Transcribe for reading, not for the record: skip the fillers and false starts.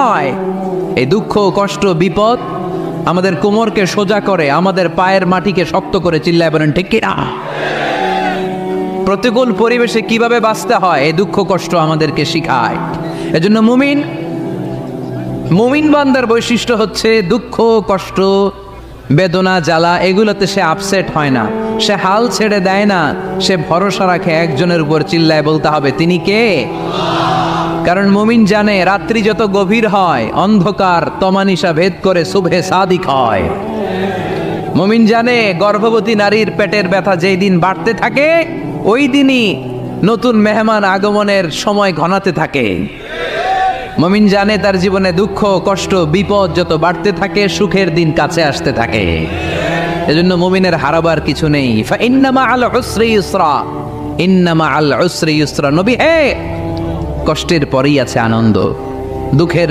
হয়। এই দুঃখ, কষ্ট, বিপদ আমাদের কোমরকে সোজা করে, আমাদের পায়ের মাটিকে শক্ত করে। চিল্লায় বলেন ঠিক কিনা? প্রতিকূল পরিবেশে কিভাবে বাঁচতে হয় এই দুঃখ কষ্ট আমাদেরকে শিখায়। এজন্য মুমিন বান্দার বৈশিষ্ট্য হচ্ছে দুঃখ কষ্ট বেদনা জ্বালা এগুলোতে সে আপসেট হয় না, সে হাল ছেড়ে দেয় না, সে ভরসা রাখে একজনের উপর। চিল্লায় বলতে হবে তিনি কে? কারণ মুমিন জানে রাত্রি যত গভীর হয় অন্ধকার তমানিসা ভেদ করে সুবহে সাদিক হয়। মুমিন জানে গর্ভবতী নারীর পেটের ব্যথা যেই দিন বাড়তে থাকে ওই দিনই নতুন মেহমান আগমনের সময় ঘনাতে থাকে। মুমিন জানে তার জীবনে দুঃখ কষ্ট বিপদ যত বাড়তে থাকে সুখের দিন কাছে আসতে থাকে। এজন্য মুমিনের হারাবার কিছু নেই। ইন্না মাআল উসরি ইউসরা, ইন্না মাআল উসরি ইউসরা। নবী হে, কষ্টের পরেই আছে আনন্দ, দুঃখের